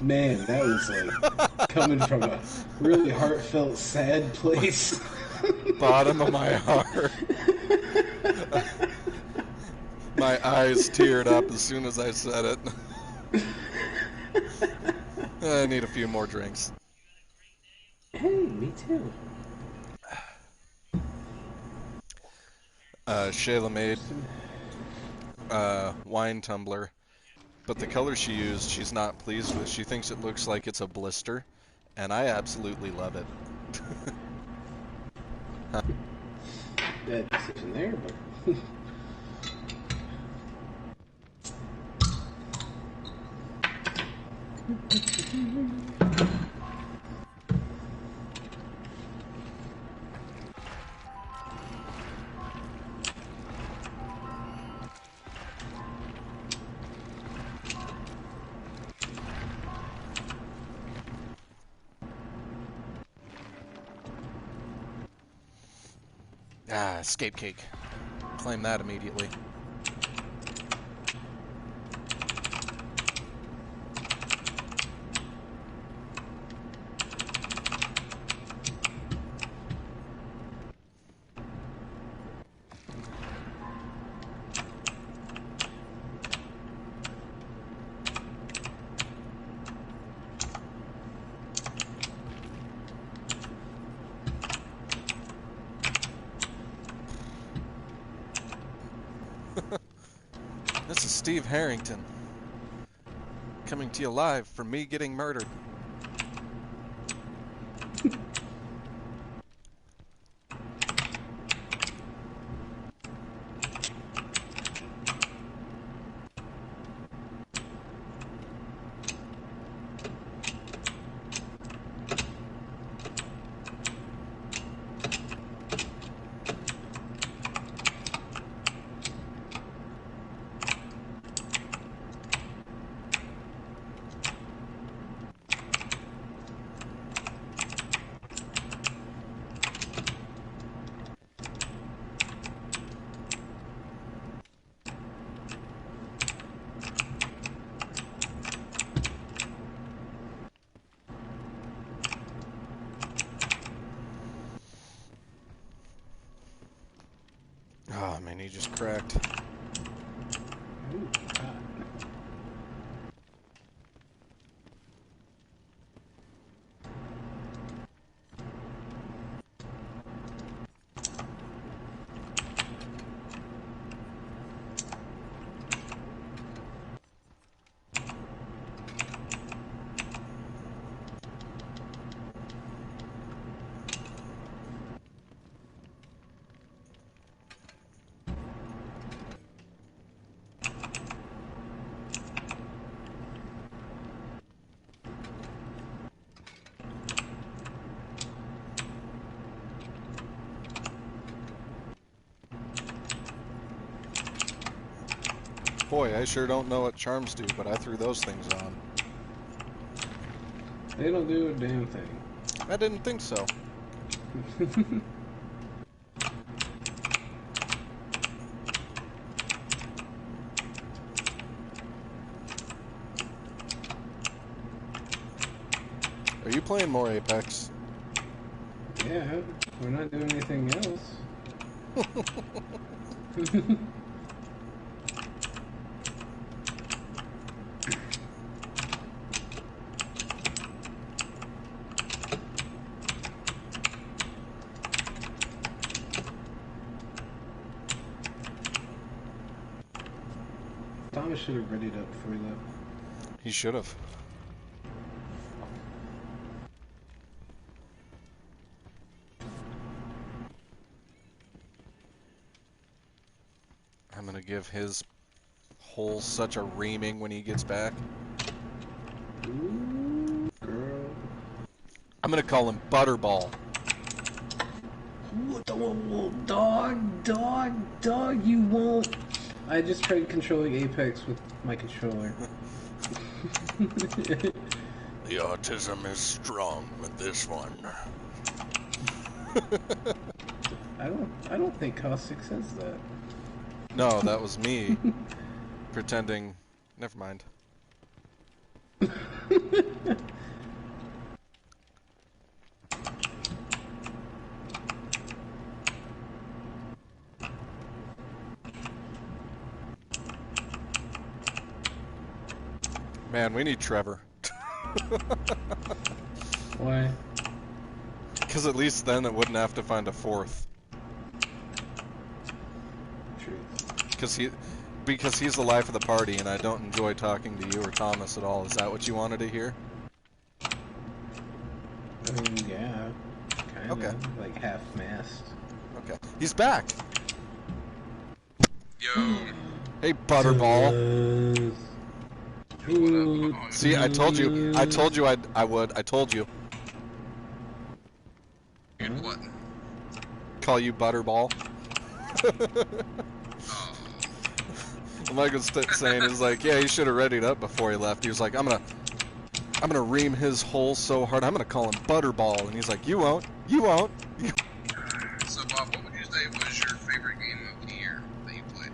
Man, that was like coming from a really heartfelt, sad place. Bottom of my heart. My eyes teared up as soon as I said it. I need a few more drinks. Hey, me too. Shayla made Just in- wine tumbler, but the color she used, she's not pleased with. She thinks it looks like it's a blister, and I absolutely love it. Bad decision there, but Escape cake. Claim that immediately. This is Steve Harrington, coming to you live from me getting murdered. Oh man, he just cracked. ooh, God. Boy, I sure don't know what charms do, but I threw those things on. They don't do a damn thing. I didn't think so. Are you playing more Apex? Yeah, we're not doing anything else. Thomas should have readied up before he left. He should have. I'm gonna give his hole such a reaming when he gets back. Ooh, girl. I'm gonna call him Butterball. What the dog, you won't. I just tried controlling Apex with my controller. The autism is strong with this one. I don't think Caustic says that. No, that was me pretending. Never mind. Man, we need Trevor. Why? Because at least then it wouldn't have to find a fourth. True. Because he's the life of the party, and I don't enjoy talking to you or Thomas at all. Is that what you wanted to hear? I mean, yeah. Kinda. Okay. Like half-mast. Okay. He's back! Yo. Hey, Butterball. See, I told you. I told you I would. I told you. And what? Call you Butterball. Oh. Michael's saying, he's like, yeah, he should have readied up before he left. He was like, I'm gonna ream his hole so hard, I'm gonna call him Butterball. And he's like, you won't. You won't. So, Bob, what would you say was your favorite game of the year that you played?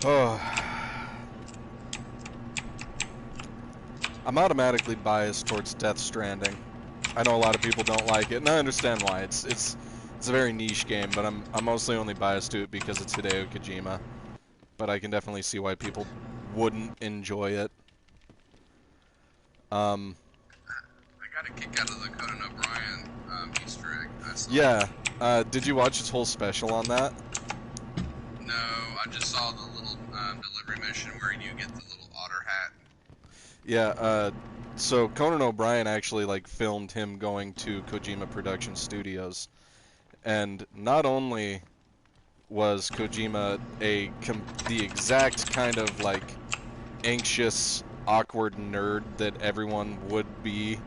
Oh. I'm automatically biased towards Death Stranding. I know a lot of people don't like it, and I understand why. It's a very niche game, but I'm mostly only biased to it because it's Hideo Kojima. But I can definitely see why people wouldn't enjoy it. I got a kick out of the Conan O'Brien Easter egg. I saw. Yeah. Did you watch his whole special on that? No, I just saw the little delivery mission where you get the little otter hat. Yeah, so Conan O'Brien actually, like, filmed him going to Kojima Production Studios. And not only was Kojima the exact kind of, like, anxious, awkward nerd that everyone would be,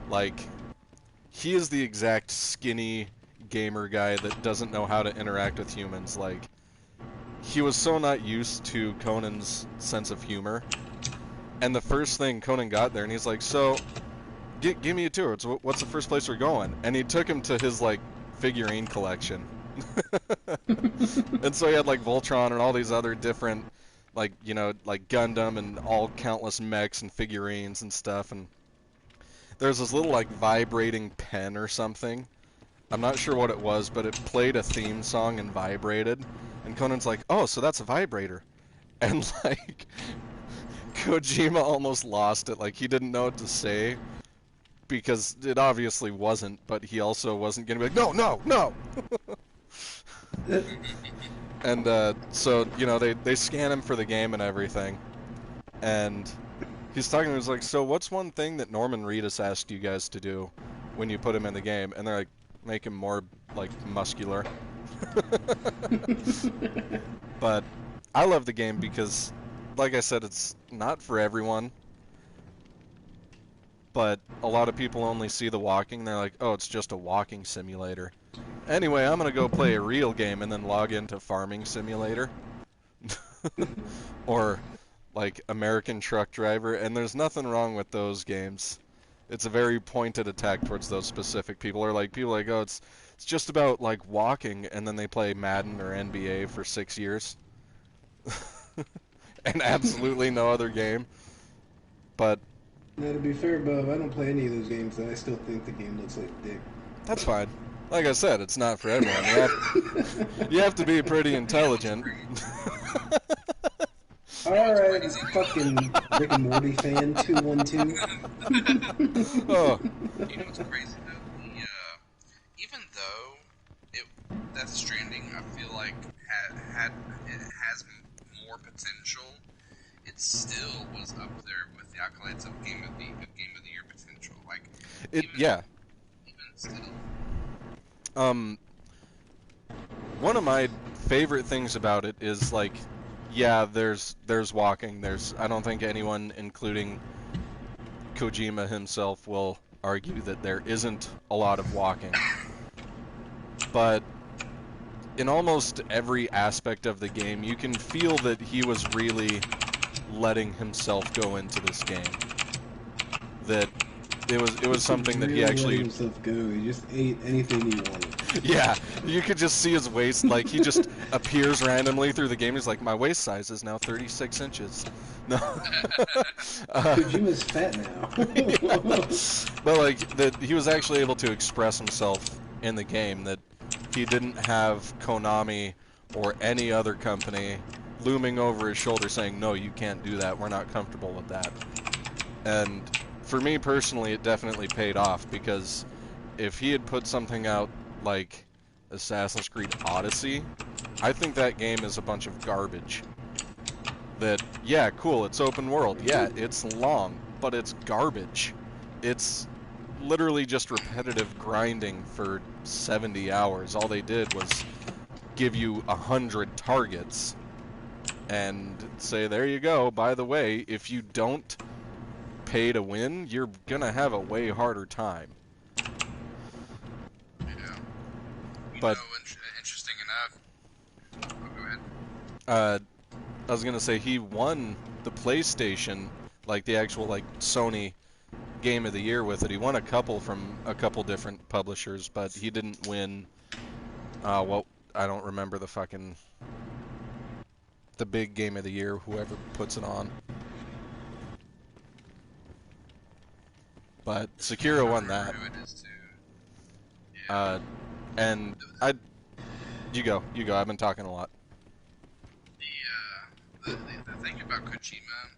like, he is the exact skinny gamer guy that doesn't know how to interact with humans. Like, he was so not used to Conan's sense of humor. And the first thing Conan got there, and he's like, so, give me a tour. What's the first place we're going? And he took him to his, like, figurine collection. And so he had, like, Voltron and all these other different, like, you know, like Gundam and all countless mechs and figurines and stuff. And there's this little, like, vibrating pen or something. I'm not sure what it was, but it played a theme song and vibrated. And Conan's like, oh, so that's a vibrator. And, like, Kojima almost lost it. Like, he didn't know what to say because it obviously wasn't, but he also wasn't gonna be like, no, no, no. And so, you know, they scan him for the game and everything, and he's talking to him, he's like, so what's one thing that Norman Reedus asked you guys to do when you put him in the game? And they're like, make him more, like, muscular. But I love the game because, like I said, it's not for everyone, but a lot of people only see the walking. They're like, oh, it's just a walking simulator. Anyway, I'm gonna go play a real game and then log into Farming Simulator. Or, like, American Truck Driver, and there's nothing wrong with those games. It's a very pointed attack towards those specific people. Or, like, people are like, oh, it's just about, like, walking, and then they play Madden or NBA for 6 years. And absolutely no other game. But Now, to be fair, Bob, I don't play any of those games, and I still think the game looks like dick. that's fine. Like I said, it's not for everyone. You have to be pretty intelligent. Alright, fucking Rick and Morty fan 212. Oh, You know what's crazy though? Even though Death Stranding, I feel like it has more potential, it still was up there with the accolades of Game of the Year potential. Like, yeah. Even still. One of my favorite things about it is, like, yeah, there's walking. I don't think anyone, including Kojima himself, will argue that there isn't a lot of walking. But in almost every aspect of the game, you can feel that he was really letting himself go into this game. That it was something that he really actually let himself go. He just ate anything he wanted. Yeah, you could just see his waist, like, he just appears randomly through the game. He's like, my waist size is now 36 inches. No. Kojima's fat now. But, like, that he was actually able to express himself in the game, that he didn't have Konami or any other company looming over his shoulder saying, no, you can't do that, we're not comfortable with that. And for me personally, it definitely paid off, because if he had put something out like Assassin's Creed Odyssey, I think that game is a bunch of garbage. That, yeah, cool, it's open world, yeah, it's long, but it's garbage. It's literally just repetitive grinding for 70 hours. All they did was give you 100 targets and say, there you go, by the way, if you don't pay to win, you're gonna have a way harder time. Yeah. But Interesting enough. Oh, go ahead. I was gonna say he won the PlayStation, like the actual like Sony Game of the Year with it. He won a couple from a couple different publishers, but he didn't win. Well, I don't remember the big Game of the Year, whoever puts it on. But Sekiro won that. Who it is too. Yeah. And you go. I've been talking a lot. The thing about Kojima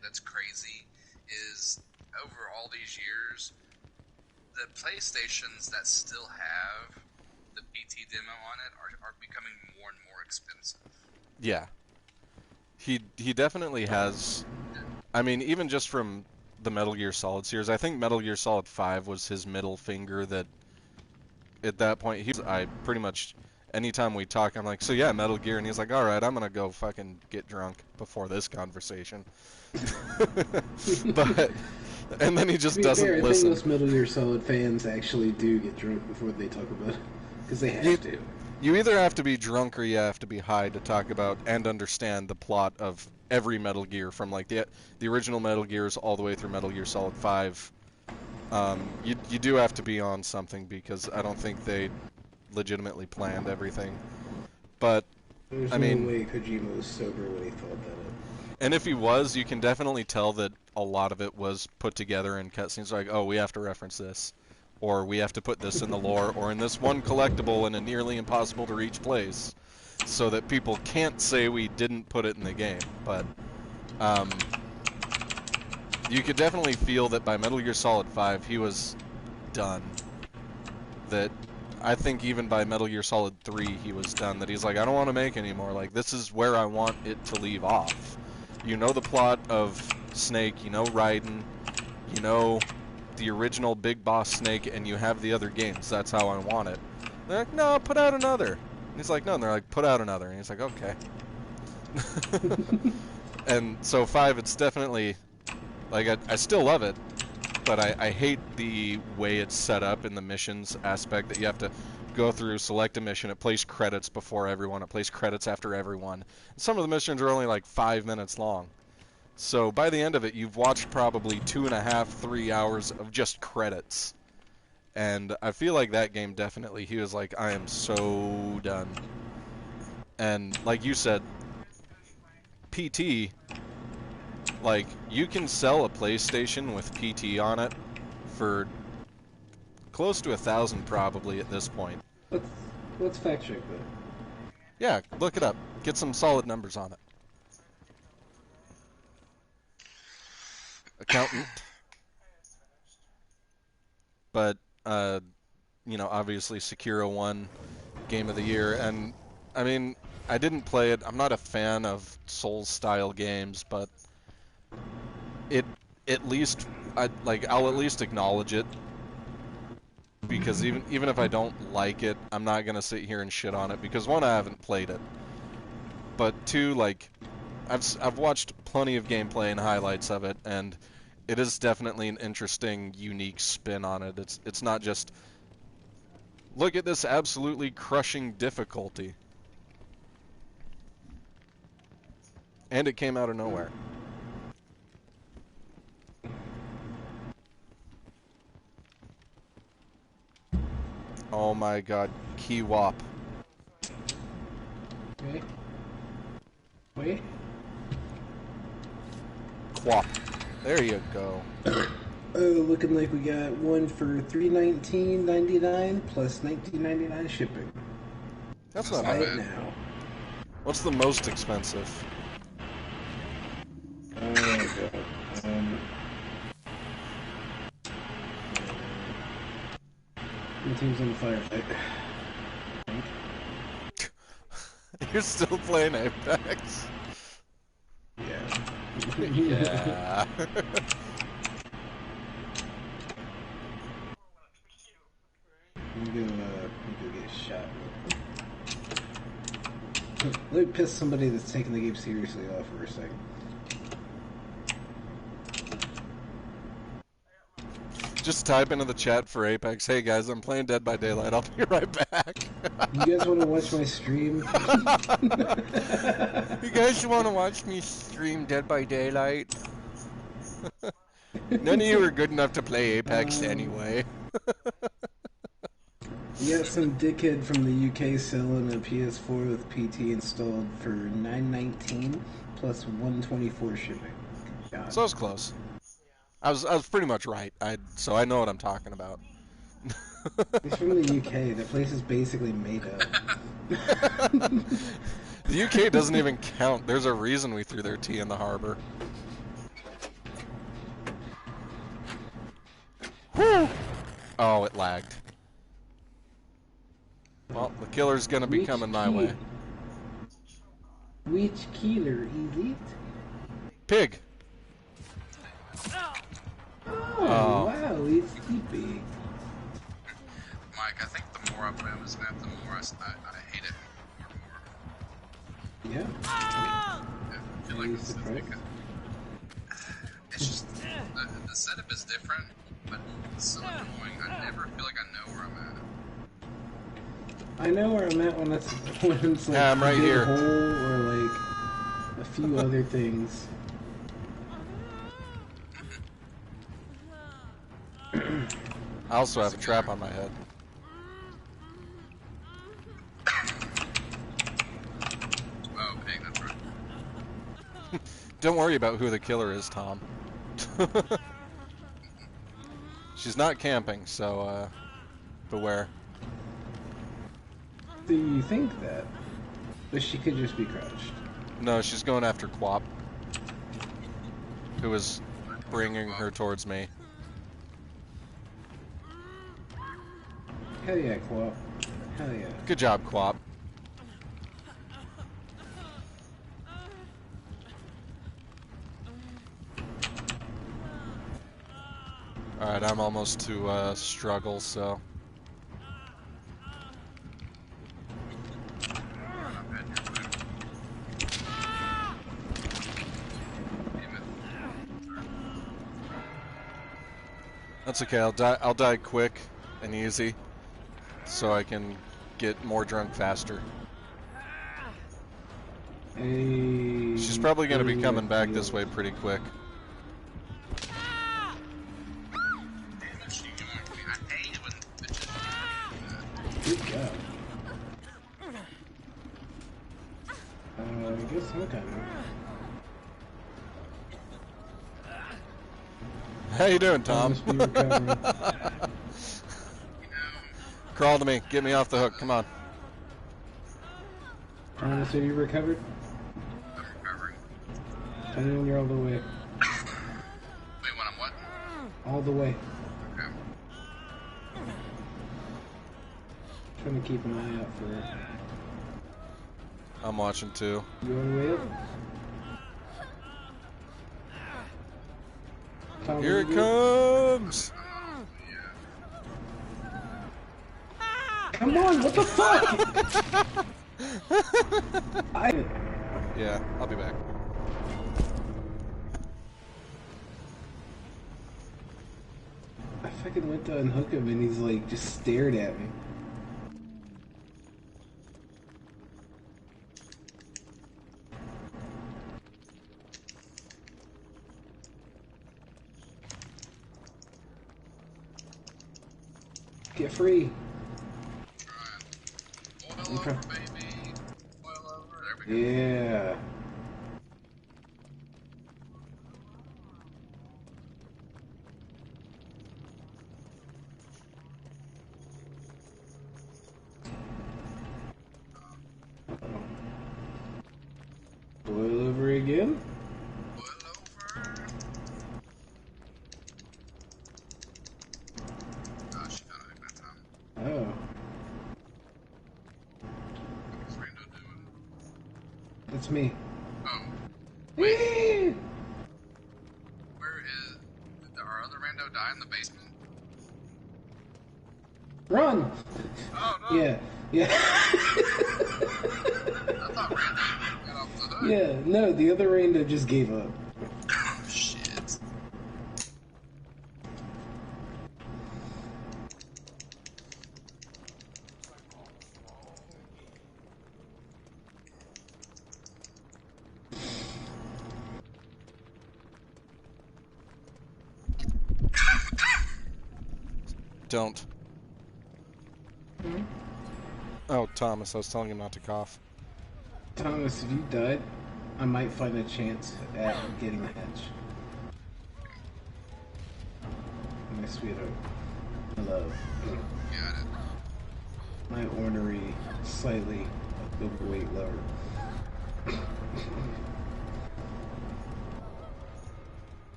that's crazy is over all these years, the PlayStations that still have the BT demo on it are becoming more and more expensive. Yeah. He definitely has. I mean, even just from the Metal Gear Solid series, I think Metal Gear Solid 5 was his middle finger. That at that point, I pretty much, anytime we talk, I'm like, so yeah, Metal Gear, and he's like, all right, I'm gonna go fucking get drunk before this conversation. But and then he just doesn't fair, listen. I think most Metal Gear Solid fans actually do get drunk before they talk about it, because they have to. You either have to be drunk or you have to be high to talk about and understand the plot of every Metal Gear, from like the original Metal Gears all the way through Metal Gear Solid 5. You do have to be on something, because I don't think they legitimately planned everything. But There's I no mean, way Kojima was sober when he thought that up. and if he was, you can definitely tell that a lot of it was put together in cutscenes. Like, oh, we have to reference this, or we have to put this in the lore, or in this one collectible in a nearly impossible to reach place, so that people can't say we didn't put it in the game. But you could definitely feel that by Metal Gear Solid 5, he was done. That I think even by Metal Gear Solid 3, he was done. That he's like, I don't want to make anymore. Like, this is where I want it to leave off. You know the plot of Snake, you know Raiden, you know the original Big Boss Snake, and you have the other games. That's how I want it. They're like, no, put out another. And he's like, no. And they're like, put out another. And he's like, okay. And so 5, it's definitely, like, I still love it, but I hate the way it's set up in the missions aspect, that you have to go through, select a mission, it plays credits before everyone, it plays credits after everyone. Some of the missions are only like 5 minutes long. So by the end of it, you've watched probably 2.5, 3 hours of just credits. And I feel like that game definitely, he was like, I am so done. And like you said, PT, like, you can sell a PlayStation with PT on it for close to 1,000 probably at this point. Let's fact check that. Yeah, look it up. Get some solid numbers on it. Accountant. But, you know, obviously Sekiro won Game of the Year, and, I mean, I didn't play it. I'm not a fan of Souls-style games, but it, at least, I'll at least acknowledge it, because even if I don't like it, I'm not gonna sit here and shit on it, because one, I haven't played it, but two, like, I've watched plenty of gameplay and highlights of it, and it is definitely an interesting, unique spin on it. It's not just, look at this absolutely crushing difficulty. And it came out of nowhere. Oh my god. He wop. Okay. Wait. Quap. There you go. Oh, looking like we got one for $319.99 plus $19.99 shipping. That's not Buy bad. it now. What's the most expensive? Oh god. My team's on the firefight. I think. You're still playing Apex? Yeah. Yeah. Let me go get shot. Let me piss somebody that's taking the game seriously off for a second. Just type into the chat for Apex. Hey guys, I'm playing Dead by Daylight. I'll be right back. You guys want to watch my stream? You guys want to watch me stream Dead by Daylight? None of you are good enough to play Apex anyway. You got some dickhead from the UK selling a PS4 with PT installed for $919 plus $124 shipping. God. So I was close. I was pretty much right. So I know what I'm talking about. He's from the UK. The place is basically made up. The UK doesn't even count. There's a reason we threw their tea in the harbor. Whew. Oh, it lagged. Well, the killer's gonna be coming my way. Which killer is it? Pig. Oh, wow, it's the pig. Mike, I think the more I play on this map, the more I hate it more and more. Yeah. I feel like Are you it's surprised? it's just the setup is different, but it's so annoying. I never feel like I know where I'm at. I know where I'm at when it's like Yeah, I'm right big here. hole or like a few other things. I also have a trap on my head. Oh, hey, that's right. Don't worry about who the killer is, Tom. She's not camping, so beware. Do you think that? But she could just be crouched. No, she's going after Quap, who is bringing her towards me. Hell yeah, Quap. Hell yeah. Good job, Quap. Alright, I'm almost to struggle, so... That's okay, I'll die quick and easy, so I can get more drunk faster. Hey, She's probably gonna be coming back this way pretty quick. Damn it, she joined me. I hate it when bitches Good job. I guess I'm coming. How you doing, Tom? Must be recovering. Crawl to me. Get me off the hook. Come on. Thomas, are you recovered? I'm recovering. Tell me when you're all the way. Wait, when I'm what? All the way. Okay. Trying to keep an eye out for her. I'm watching too. You on the way up? Tom, Here it you comes! Come on, what the fuck? Yeah, I'll be back. I fucking went to unhook him and he's like just stared at me. Get free. over, baby. Boil over. There we go. Yeah. Boil over again. Boil over. Oh, she found it that time. Oh. What's Rando doing? That's me. Oh, Whee! where is... Did our other Rando die in the basement? Run! Oh, no. Yeah. Yeah. I thought Rando got off the hood. Yeah, no, the other rando just gave up. Oh, shit. Don't. Oh, Thomas, I was telling him not to cough. Thomas, if you died, I might find a chance at getting the hatch. My sweetheart. Hello. Got it. My ornery, slightly overweight lover.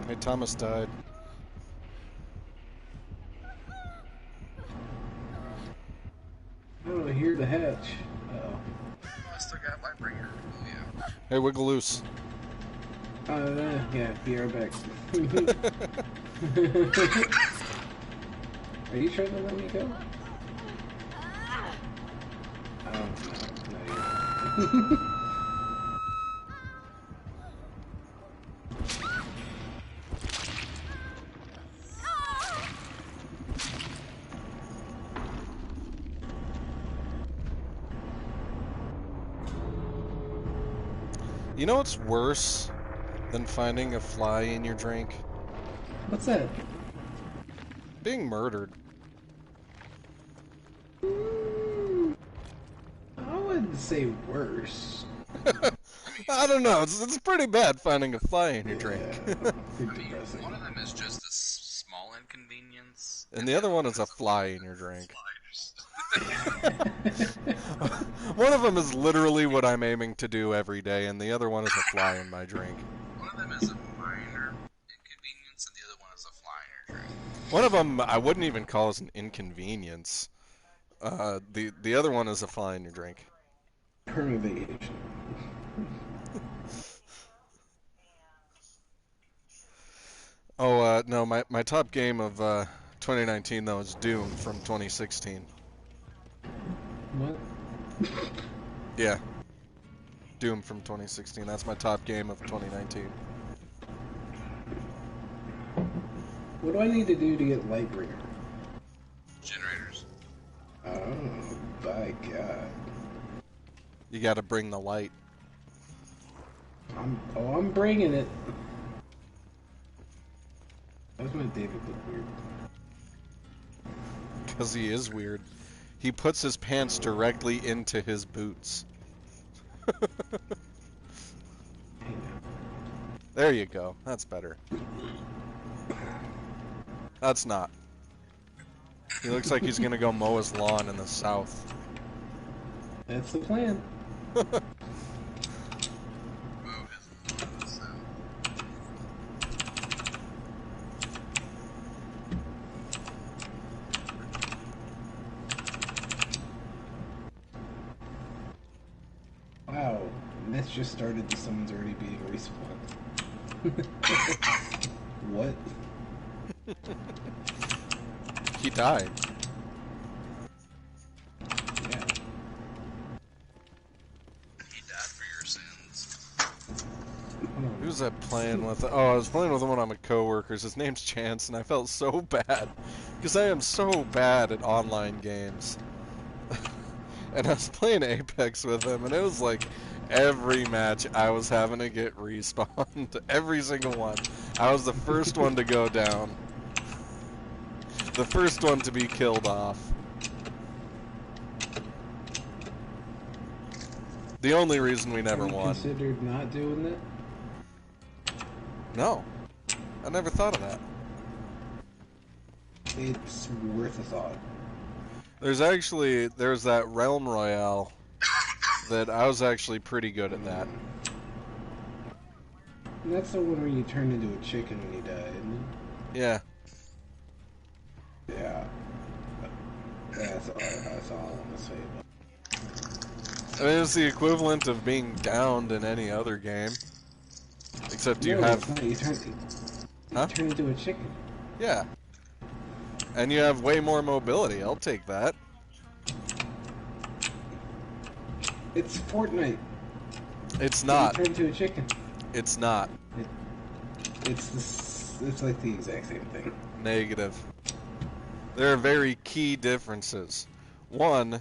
Hey, Thomas died. Oh, I hear the hatch. Uh-oh. I still got Lightbringer. Oh, yeah. Hey, wiggle loose. Yeah, be right back. Are you trying to let me go? Oh, no, no, you're You know what's worse than finding a fly in your drink? What's that? Being murdered. I wouldn't say worse. I don't know. It's pretty bad finding a fly in your drink. Yeah, I pretty mean, depressing. one of them is just a small inconvenience. And the other one is a fly in your drink. Flyers. One of them is literally what I'm aiming to do every day, and the other one is a fly in my drink. One of them is a minor inconvenience, and the other one is a fly in your drink. One of them I wouldn't even call as an inconvenience. The other one is a fly in your drink. Permanent vacation. Oh, no, my top game of 2019, though, is Doom from 2016. What? Yeah. Doom from 2016. That's my top game of 2019. What do I need to do to get Lightbringer? Generators. Oh, by God. You gotta bring the light. I'm bringing it. Why does my David look weird? Because he is weird. He puts his pants directly into his boots. Hey, now. There you go. That's better. That's not. He looks like he's gonna go mow his lawn in the south. That's the plan. Move his so. Wow, Myth just started and someone's already being respawned. What? He died. Yeah. He died for your sins. Who was I playing with? Oh, I was playing with one of my coworkers. His name's Chance, and I felt so bad. Because I am so bad at online games. And I was playing Apex with him, and it was like every match I was having to get respawned. Every single one. I was the first one to go down. The first one to be killed off. The only reason we never Have you won. considered not doing it? No. I never thought of that. It's worth a thought. There's that Realm Royale that I was actually pretty good at that. And that's the one where you turn into a chicken when you die, isn't Yeah. it? Yeah. That's all I want to say about it. I mean, it's the equivalent of being downed in any other game. Except you No, have... it's not. You Huh? turn into a chicken. Yeah. And you have way more mobility. I'll take that. It's Fortnite. It's You not. turn into a chicken. It's not. It's like the exact same thing. Negative. There are very key differences. One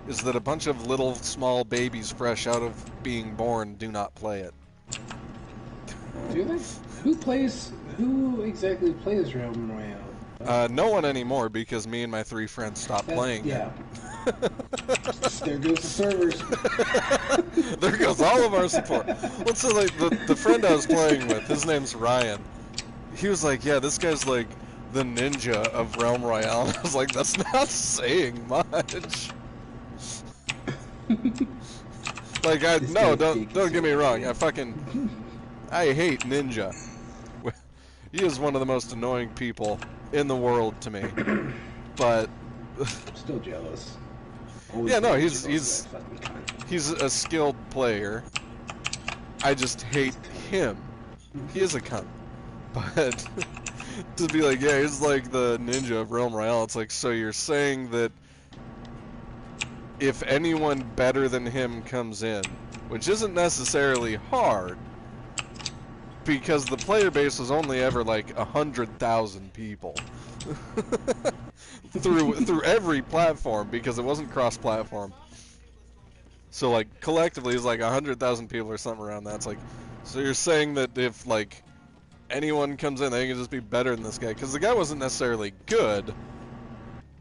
is that a bunch of little small babies fresh out of being born do not play it. Do they? Who exactly plays Realm Royale? No one anymore because me and my 3 friends stopped playing Yeah. There goes the servers. it. There goes all of our support. Well, so like the friend I was playing with, his name's Ryan. He was like, yeah, this guy's like the ninja of Realm Royale. And I was like, that's not saying much. Like, This no, guy's don't geeky get me so wrong. bad. I hate Ninja. He is one of the most annoying people in the world to me. But I'm still jealous. Always yeah, no, been he's jealous of that fucking cunt. he's a skilled player. I just hate him. He is a cunt. But to be like, yeah, he's like the ninja of Realm Royale. It's like, so you're saying that if anyone better than him comes in, which isn't necessarily hard, because the player base was only ever like 100,000 people through every platform, because it wasn't cross-platform. So like collectively, it's like 100,000 people or something around that. It's like, so you're saying that if like anyone comes in, they can just be better than this guy, because the guy wasn't necessarily good.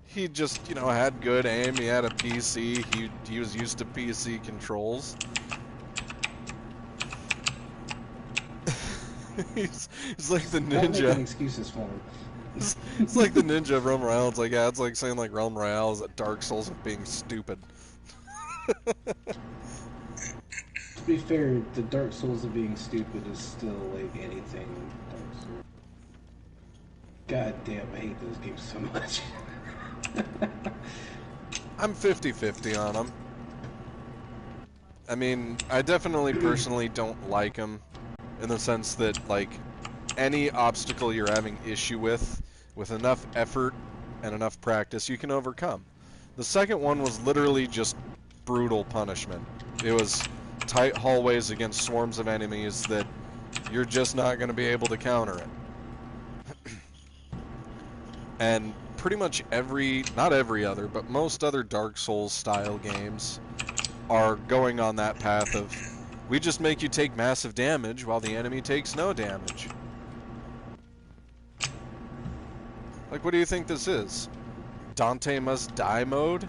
He just, had good aim. He had a PC. He was used to PC controls. he's like the Not making ninja. excuses for him. It's like the ninja of Realm Royale. It's like, yeah, it's like saying like Realm Royale is a Dark Souls of being stupid. To be fair, the Dark Souls of being stupid is still like anything Dark Souls. God damn, I hate those games so much. I'm 50-50 on them. I mean, I definitely personally don't like them, in the sense that, like, any obstacle you're having issue with enough effort and enough practice, you can overcome. The second one was literally just brutal punishment. It was tight hallways against swarms of enemies that you're just not going to be able to counter it. And pretty much not every other, but most other Dark Souls style games are going on that path of, we just make you take massive damage while the enemy takes no damage. Like, what do you think this is? Dante Must Die mode?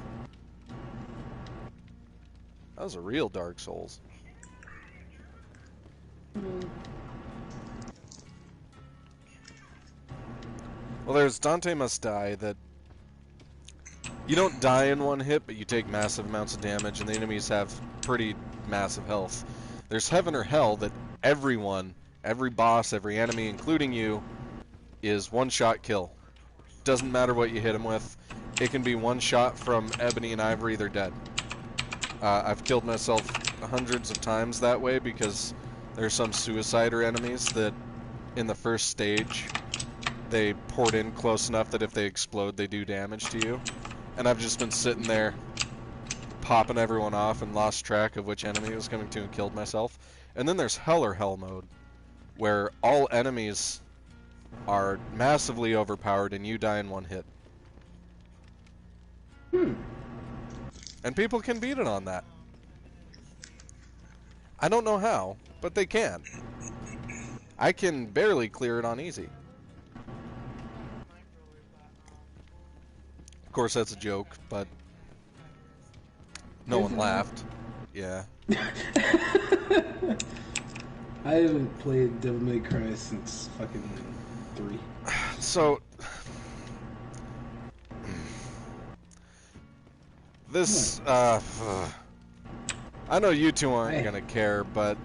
That was a real Dark Souls. Well, there's Dante Must Die that you don't die in one hit, but you take massive amounts of damage, and the enemies have pretty massive health. There's Heaven or Hell that everyone, every boss, every enemy, including you, is one-shot kill. Doesn't matter what you hit them with. It can be one shot from Ebony and Ivory, they're dead. I've killed myself hundreds of times that way, because there's some suicider enemies that in the first stage they poured in close enough that if they explode they do damage to you. And I've just been sitting there popping everyone off and lost track of which enemy was coming to and killed myself. And then there's Hell or Hell mode, where all enemies are massively overpowered and you die in one hit. And people can beat it on that. I don't know how, but they can. I can barely clear it on easy. Of course, that's a joke, but no one laughed. Yeah. I haven't played Devil May Cry since fucking 3. So this I know you two aren't gonna care, but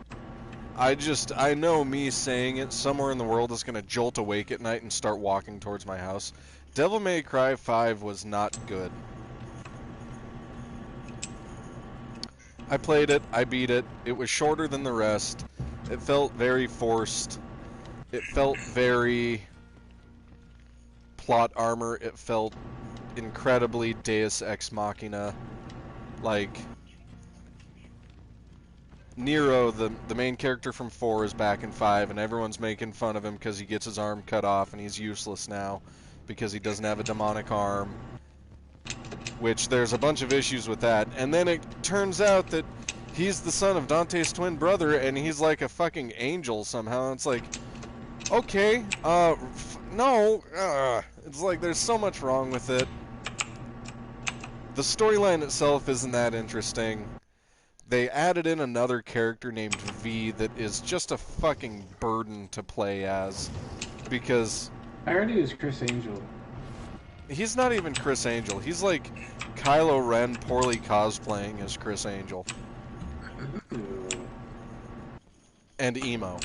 I know me saying it somewhere in the world is gonna jolt awake at night and start walking towards my house. Devil May Cry 5 was not good. I played it, I beat it, it was shorter than the rest, it felt very forced, it felt very plot armor, it felt incredibly Deus Ex Machina. Like, Nero, the main character from 4, is back in 5, and everyone's making fun of him because he gets his arm cut off and he's useless now because he doesn't have a demonic arm. Which, there's a bunch of issues with that. And then it turns out that he's the son of Dante's twin brother, and he's like a fucking angel somehow. And it's like, okay, no, it's like there's so much wrong with it. The storyline itself isn't that interesting. They added in another character named V that is just a fucking burden to play as. Because I heard he was Chris Angel. he's not even Chris Angel. He's like Kylo Ren poorly cosplaying as Chris Angel. Ooh. And emo.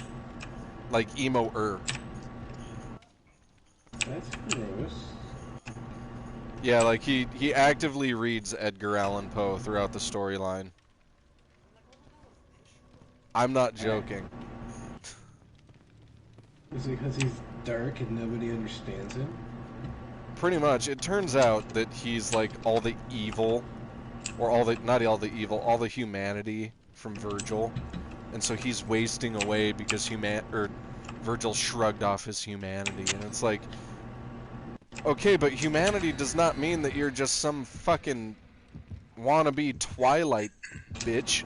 Like emo-er. That's gross. Yeah, like he actively reads Edgar Allan Poe throughout the storyline. I'm not joking. Is it because he's dark and nobody understands him? Pretty much. It turns out that he's like all the evil, or not all the evil, all the humanity from Virgil. And so he's wasting away because Virgil shrugged off his humanity. And it's like, okay, but humanity does not mean that you're just some fucking wannabe Twilight bitch.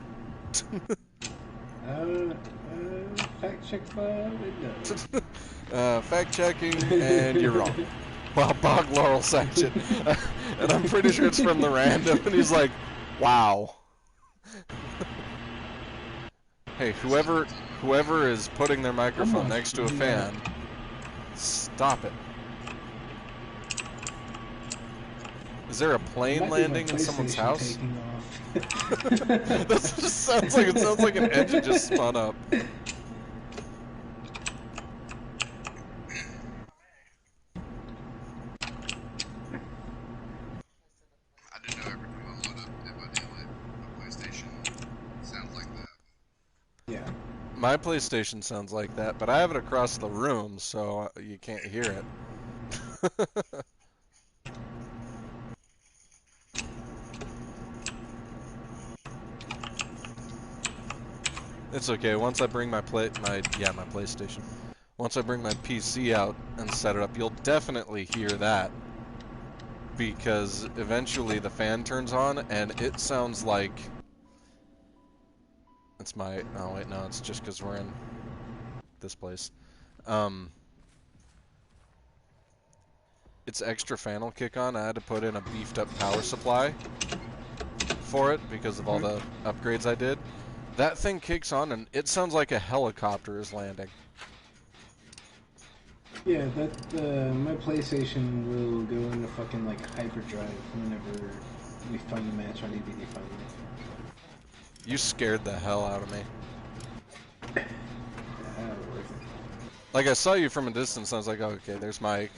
Fact check Bob, it does. Fact checking, and you're wrong. Well, Bog Laurel section. And I'm pretty sure it's from the random, and he's like, wow. Hey, whoever is putting their microphone next to a fan, stop it. Is there a plane landing in someone's house? That just sounds like an engine just spun up. I do know every time I load up my PlayStation, it sounds like that. Yeah. My PlayStation sounds like that, but I have it across the room, so you can't hear it. It's okay. Once I bring my PlayStation. Once I bring my PC out and set it up, you'll definitely hear that. Because eventually the fan turns on and it sounds like it's my oh wait, no, it's just because we're in this place. Its extra fan will kick on. I had to put in a beefed up power supply for it because of all the upgrades I did. That thing kicks on and it sounds like a helicopter is landing. Yeah, my PlayStation will go into fucking like hyperdrive whenever we find a match on DVD finally. You scared the hell out of me. Worth it. Like, I saw you from a distance and I was like, oh, okay, there's Mike.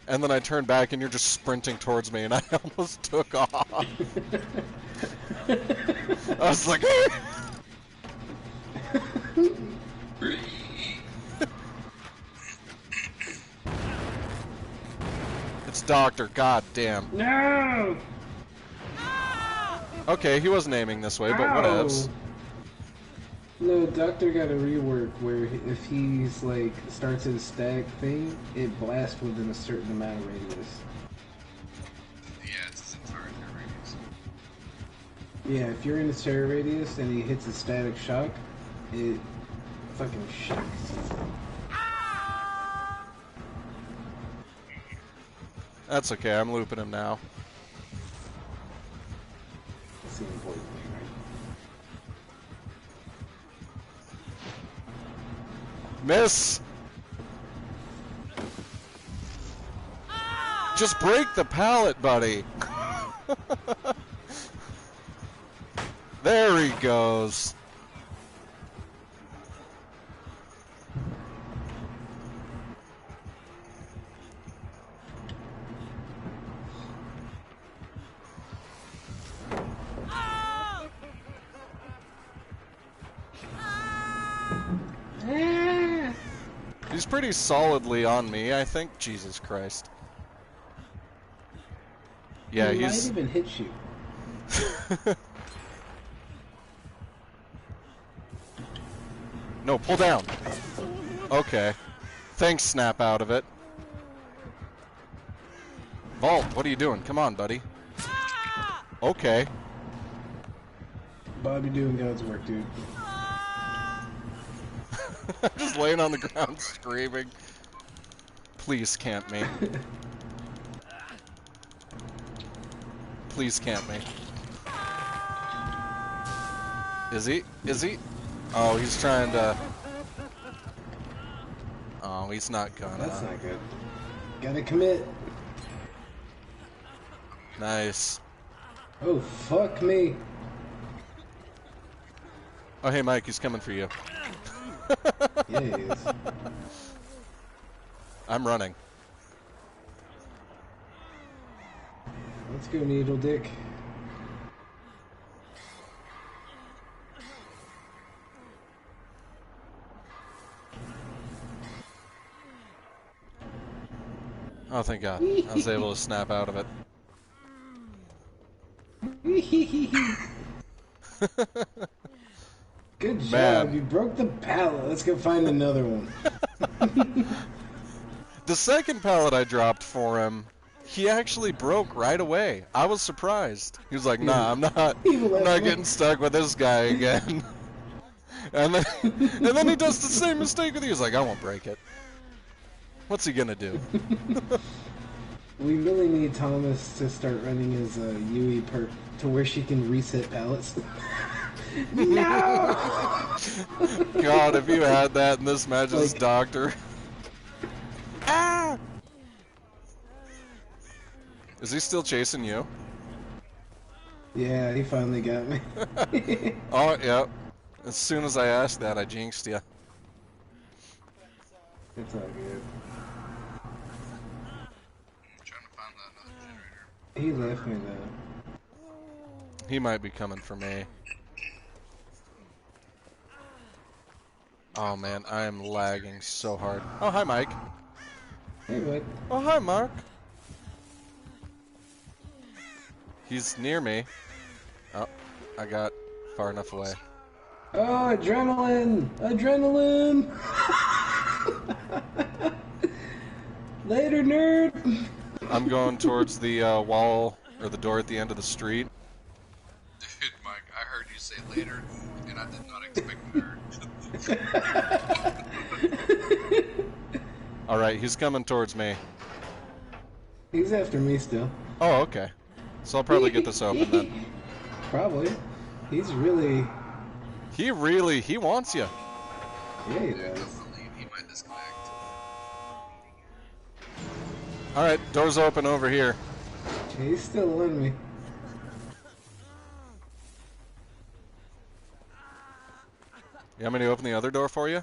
And then I turned back and you're just sprinting towards me and I almost took off. I was like, it's Doctor, god damn. No! Okay, he wasn't aiming this way, but whatevs. No, Doctor got a rework where if he's like starts his static thing, it blasts within a certain amount of radius. Yeah, it's his entire radius. Yeah, if you're in his terror radius and he hits a static shock, it fucking shocks. That's okay, I'm looping him now. That's the important thing, Miss! Just break the pallet, buddy! There he goes. He's pretty solidly on me, I think. Jesus Christ. Yeah, he he's... might even hit you. No, pull down. Okay. Thanks, snap out of it. Vault, what are you doing? Come on, buddy. Okay. Bobby doing God's work, dude. Just laying on the ground screaming. Please camp me. Please camp me. Is he? Is he? Oh, he's trying to... Oh, he's not gonna. That's not good. Gotta commit. Nice. Oh, fuck me. Oh, hey, Mike, he's coming for you. Yeah, he is. I'm running. Let's go, Needle Dick. Oh, thank God. I was able to snap out of it. Good job. Man. You broke the pallet. Let's go find another one. The second pallet I dropped for him, he actually broke right away. I was surprised. He was like, nah, I'm not getting stuck with this guy again. and then he does the same mistake with you. He's like, I won't break it. What's he gonna do? We really need Thomas to start running his Yui perk to where she can reset pallets. No! God, if you had that in this match as Doctor. Ah! Is he still chasing you? Yeah, he finally got me. Oh, yeah. As soon as I asked that, I jinxed you. It's all good. Trying to find that another generator. He left me though. He might be coming for me. Oh man, I am lagging so hard. Oh, hi Mike. Hey, bud. Oh, hi Mark. He's near me. Oh, I got far enough away. Oh, adrenaline! Adrenaline! Later, nerd! I'm going towards the wall, or the door at the end of the street. Dude, Mike, I heard you say later, and I did not expect nerd. Alright, he's coming towards me. He's after me still. Oh, okay. So I'll probably get this open then. Probably. He's really... He wants you. Yeah, he Dude, does. don't believe he might disconnect. Alright, door's open over here. He's still on me. You want me to open the other door for you?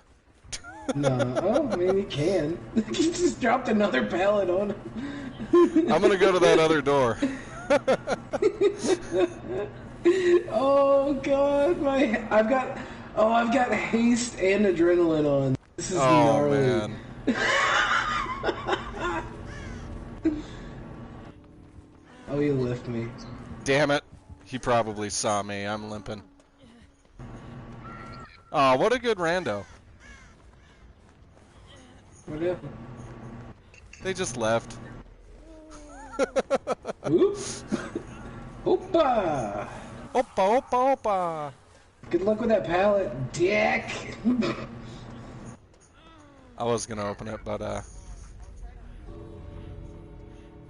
No, oh, I mean, he can. He just dropped another pallet on him. I'm gonna go to that other door. Oh god, I've got haste and adrenaline on. This is Oh gnarly. man. Oh, you lift me. Damn it. He probably saw me. I'm limping. Oh, what a good rando. What happened? They just left. Oops. Opa! Opa, opa, opa. Good luck with that pallet, dick. I was gonna open it, but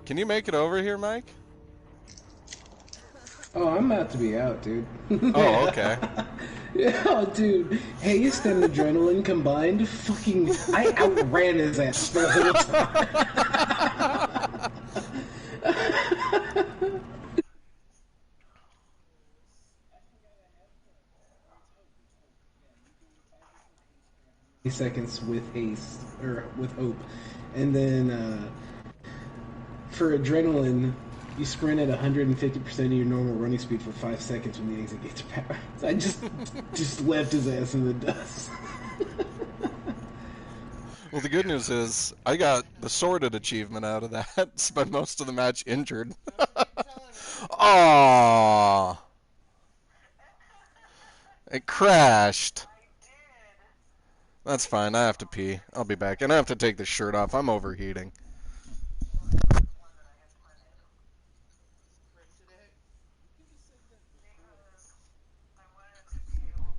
can you make it over here, Mike? Oh, I'm about to be out, dude. Oh, okay. Oh, dude. Haste and adrenaline combined, fucking. I outran his ass the whole time. 30 seconds with haste, or with hope. And then for adrenaline, you sprint at 150% of your normal running speed for 5 seconds when the exit gates are powered. So I just left his ass in the dust. Well, the good news is I got the sorted achievement out of that. Spent most of the match injured. Aww. It crashed. That's fine. I have to pee. I'll be back. And I have to take the shirt off. I'm overheating.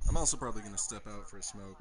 I'm also probably going to step out for a smoke.